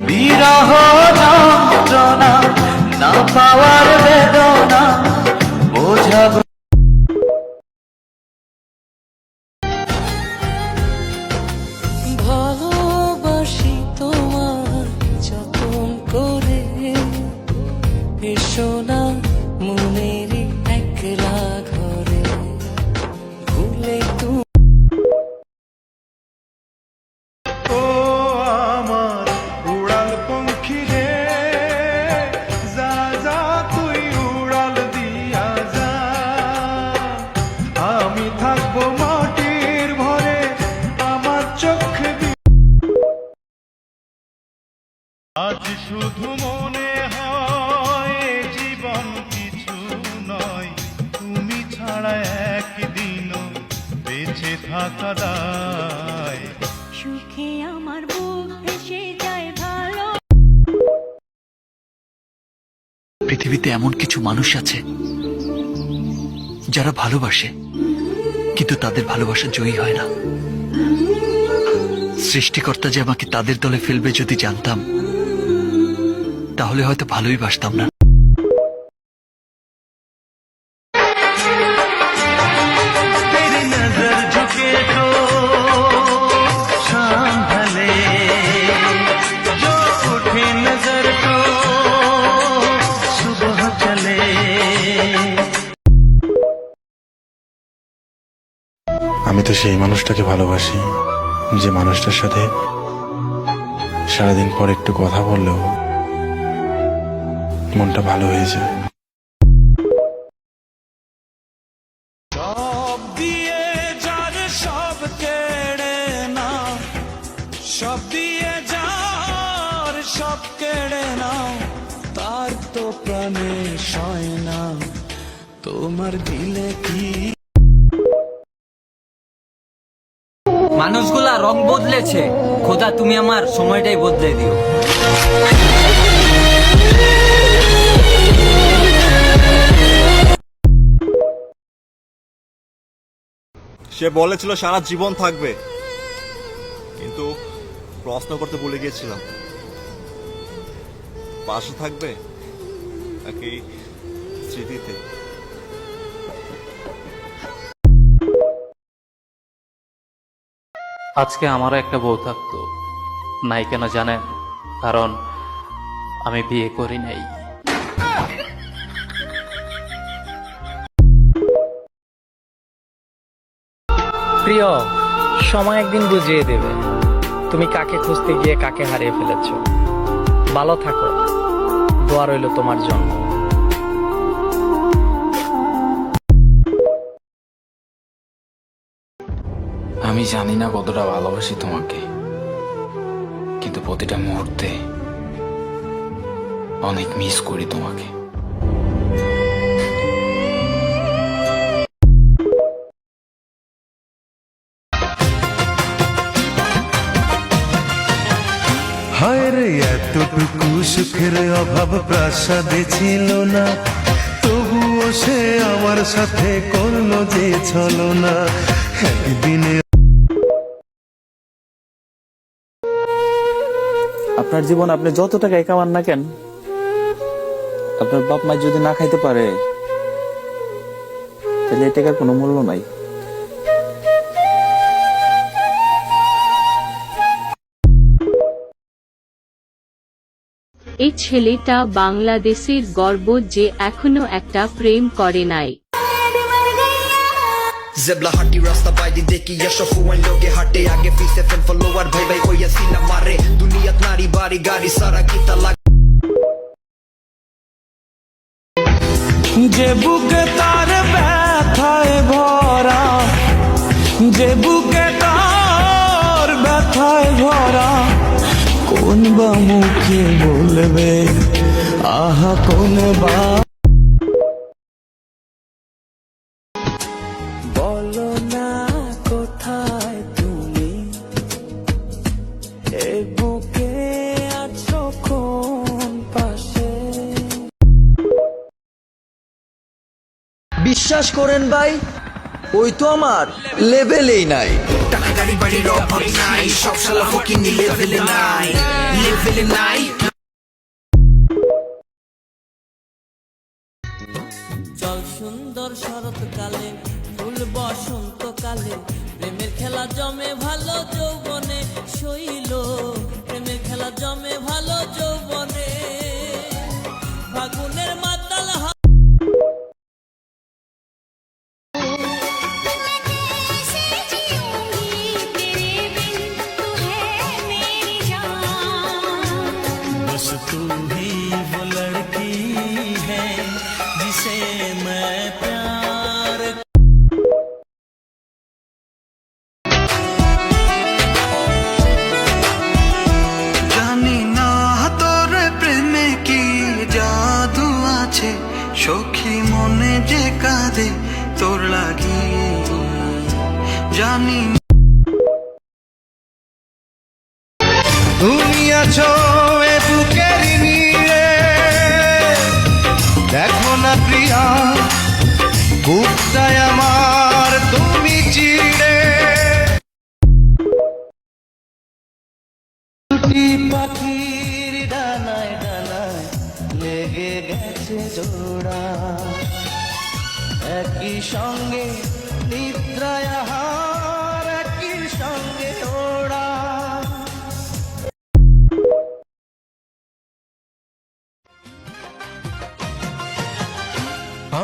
বিরহ যন্ত্রণা না পাওয়ার বেদনা বোঝাবো। ভালোবাসি তোমার যতন করে, এসো না মনের একলা ঘরে, ভুলে তুমি ও আমার উড়াল পঙ্খী রে, যা যা তুই উড়াল দিয়া যা, আমি থাকবো মাটির ভরে আমার চোখ আজ শুধু মনে হয় জীবন কিছু নয়, তুমি ছাড়া একদিনও বেঁচে থাকা দায়। সুখে আমার বুক ভেসে যায় ভালো। পৃথিবীতে এমন কিছু মানুষ আছে যারা ভালোবাসে, কিন্তু তাদের ভালোবাসা জয়ী হয় না। সৃষ্টিকর্তা যে আমাকে তাদের দলে ফেলবে যদি জানতাম, তাহলে হয়তো ভালোই বাসতাম না। तेरी नजर झुके तो शाम ढले, जो उठे नजर तो सुबह चले। আমি তো সেই মানুষটাকে ভালোবাসি যে মানুষটার সাথে সারাদিন পর একটু কথা বললেও মনটা ভালো হয়ে যায়। সব দিয়ে যার সব কেড়ে নাও, সব দিয়ে যার সব কেড়ে নাও, তার তো প্রাণে সয় না তোমার দিলে কি। মানুষগুলা রং বদলেছে, খোদা তুমি আমার সময়টাই বদলে দিও। সে বলেছিল সারা জীবন থাকবে, কিন্তু প্রশ্ন করতে ভুলে গিয়েছিলাম, পাশে থাকবে নাকি স্মৃতিতে। আজকে আমারও একটা বউ থাকতো, নাই কেন জানেন? কারণ আমি বিয়ে করি নাই। প্রিয়, সময় একদিন বুঝিয়ে দেবে তুমি কাকে খুঁজতে গিয়ে কাকে হারিয়ে ফেলেছ। ভালো থাকো, দোয়া রইল তোমার জন্য। আমি জানি না কতটা ভালোবাসি তোমাকে, কিন্তু প্রতিটা মুহূর্তে অনেক মিস করি তোমাকে। হায় রে এতটুকু সুখের অভাব প্রাসাদে ছিল না, তবুও সে আমার সাথে করলো যে ছলনা। একদিনে আপনার জীবন আপনি যত টাকায় কামান না কেন, আপনার বাপ মা যদি না খাইতে পারে, তাহলে এই টাকার কোনো মূল্য নাই। এই ছেলেটা বাংলাদেশের গর্ব যে এখনো একটা প্রেম করে নাই। Zebla hatti rasta baidi deki yasho fuan loge hatte aage fise fen follower bhai bhai koya sina mare duniyat nari bari gari sara kita lag যে বুকে তার ব্যথায় ভরা, যে বুকে তার ব্যথায় ভরা, কোন বা মুখে বলবে আহা কোন বা। বলো না কোথায় তুমি, এ বুকে আছো কোন পাশে। বিশ্বাস করেন ভাই, ওই তো আমার লেভেলেই নাই। গাড়ি বাড়ির অভাব নাই, সব শালা ফকিং লেভেলে নাই, লেভেলে নাই। চল সুন্দর শরৎকালে, ফুল বসন্তকালে, প্রেমের খেলা জমে ভালো যৌবনে, শৈল প্রেমের খেলা জমে ভালো যৌবনে, ফাগুনের মাতাল জানি না তোর প্রেমে কি জাদু আছে, সখী মনে যে কাঁদে তোর লাগি, জানি তুমি আছো এ বুকের নিয়ে, দেখো না প্রিয়া বুকটায় আমার তুমি চিড়ে, দুটি পাখির ডানায় ডানায় লেগে গেছে জোড়া, একই সঙ্গে নিদ্রায় আহার, একই সঙ্গে ওড়া।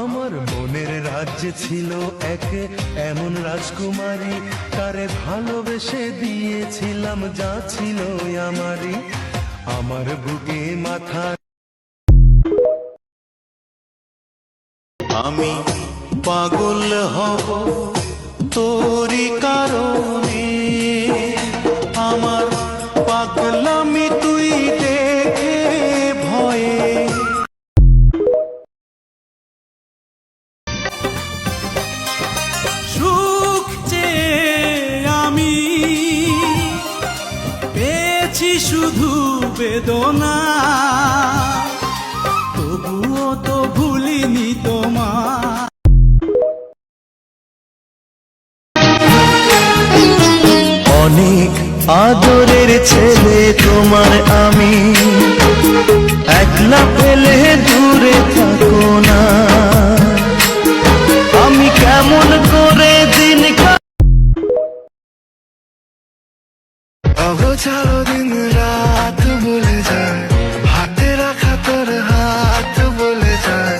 আমার মনের রাজ্যে ছিল এক এমন রাজকুমারী, তারে ভালোবেসে দিয়েছিলাম যা ছিল আমারই, আমার বুকে মাথা। আমি পাগল হব তোরই কারণে, আমার পাগলামি তুই দেখে ভয়ে। সুখ যে আমি পেয়েছি শুধু বেদনা, তবুও তো ভুলিনি তোমার। অনেক আদরের ছেলে তোমার আমি, একলা ফেলে দূরে থাকো না, আমি কেমন করে দিন অগোছালো দিন রাত বলে যায়, হাতে রাখা তোর হাত বলে যায়,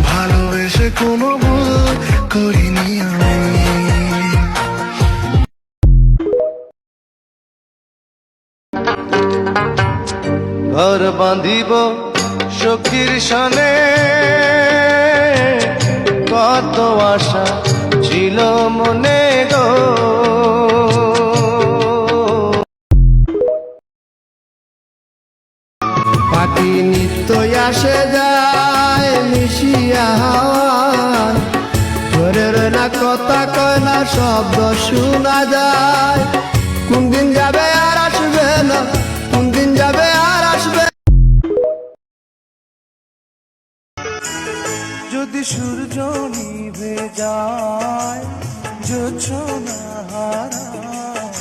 ভালোবেসে কোনো ভুল করিনি আমি। ঘর বাঁধিব সখীর সনে, কত আশা ছিল মনে গো, পাখি নিত্যই আসে যায় মিশিয়া হাওয়ায়, ঘরের না কথা কয় না শব্দ শোনা যায়, কোন দিন যাবে আর আসবে না, কোন দিন যাবে আর আসবে। যদি সূর্য নিভে যায়, জোছনা হারায়,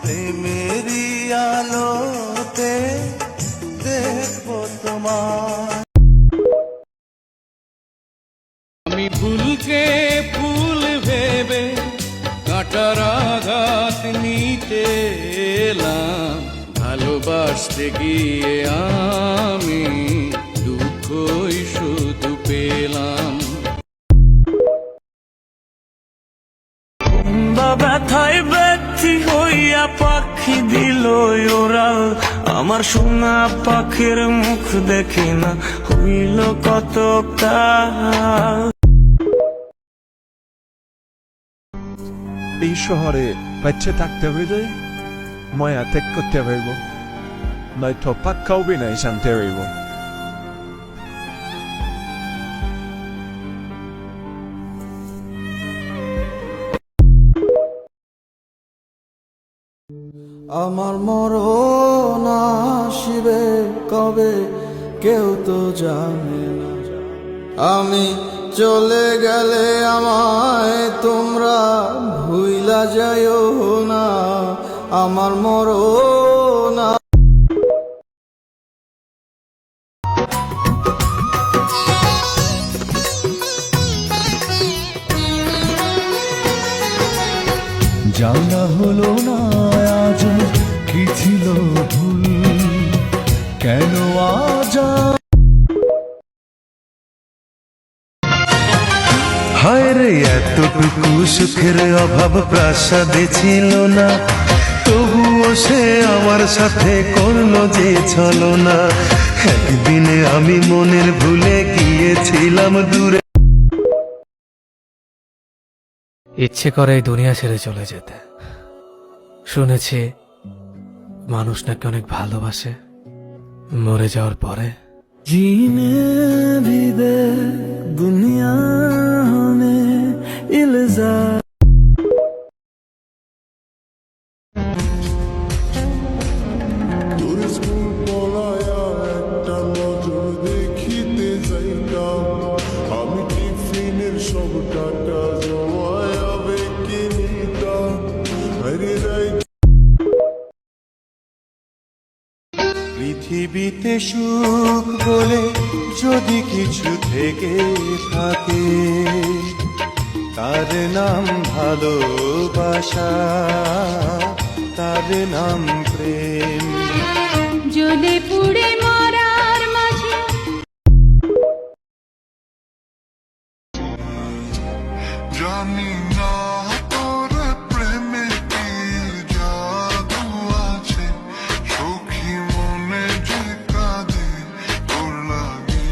প্রেমেরই আলোতে দেখবো তোমার। আমি ফুলকে ফুল ভেবে কাঁটার আঘাত নিতে এলাম, ভালোবাসতে গিয়ে আমি দুঃখই শুধু পেলাম। ব্যথায় ব্যথি হইয়া পাখি দিল ওরাল, আমার সোনা পাখির মুখ দেখি না হইল কত কাল। এই শহরে বেঁচে থাকতে হইলে মায়া ত্যাগ করতে হইব, নয়তো পাক্কাও বিনাই জানতে হইব। আমার মরণ আসিবে কবে কেউ তো জানে না, আমি চলে গেলে আমায় তোমরা ভুইলা যাইও না, আমার মরণ জানা হলো না আজ কি ছিল ভুল, কেন আজ হায় রে এতটুকু সুখের অভাব প্রাসাদে ছিল না, তবুও সে আমার সাথে করলো যে ছলনা। একদিনে আমি মনের ভুলে গিয়েছিলাম দূরে। ইচ্ছে করে এই দুনিয়া ছেড়ে চলে যেতে। শুনেছি মানুষ নাকি অনেক ভালোবাসে মরে যাওয়ার পরে। जीने भी दे दुनिया में इल्जाम। আমি টিফিনের সব টাকা জমায়াবে কিনিতাম। পৃথিবীতে সুখ বলে যদি কিছু থেকে থাকে, তার নাম ভালোবাসা, তার নাম প্রেম। জ্বলে পুড়ে মরার মাঝে জানি না তোর প্রেমে কি জাদু আছে, সখী মনে যে কাঁদে তোর লাগি।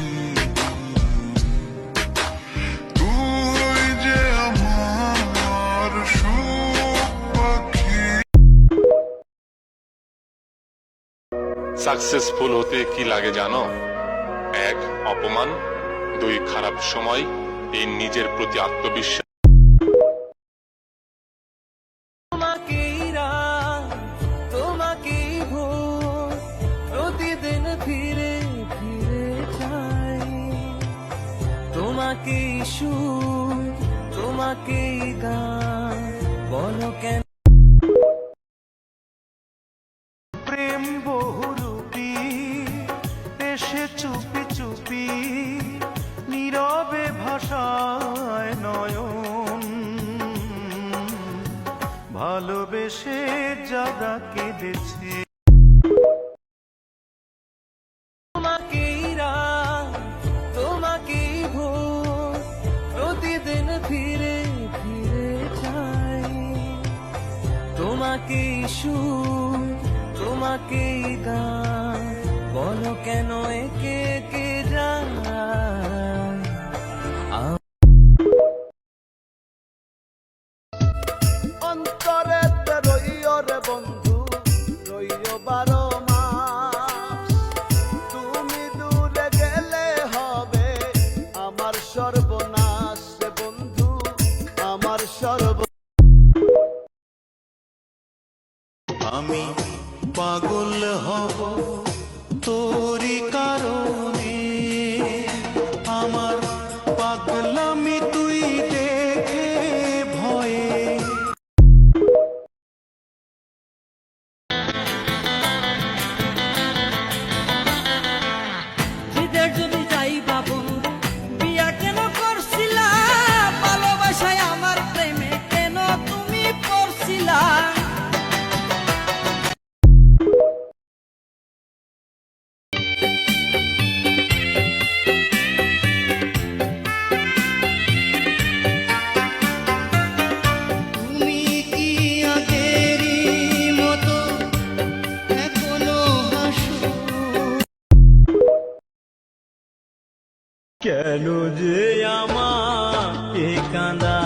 তুই যে আমার সুখ পাখি। সাকসেসফুল হতে কি লাগে জানো? 1 অপমান, 2 খারাপ সময়, 3 নিজের প্রতি আত্মবিশ্বাস। তোমাকেই রাত, তোমাকেই ভোর, প্রতিদিন ফিরে ফিরে চাই। তোমাকেই সুর, তোমাকেই গান, বলো কেন প্রেম বহুরূপী, এসে চুপি চুপি নীরবে ভাষায় নয়ন। ভালোবেসে যারা কেঁদেছে তোমাকেই রাত, তোমাকেই ভোর, প্রতিদিন ফিরে ফিরে চাই। তোমাকেই সুর, তোমাকেই গান, বলো কেন একে একে যায়। অন্তরে রইও রে বন্ধু, রইও 12 মাস। তুমি দূরে গেলে হবে আমার সর্বনাশ রে বন্ধু, আমার আমি পাগল হব তোরি কারণে, আমার পাগলামি তুই দেখে ভয়ে। হৃদয় যদি যাই বাবু, বিয়া কেন করছিলা? ভালোবাসায় আমার প্রেমে কেন তুমি পড়ছিলা? তুমি কি আগেরই মতো এখনো হাসো? কেন যে আমাকে কাঁদা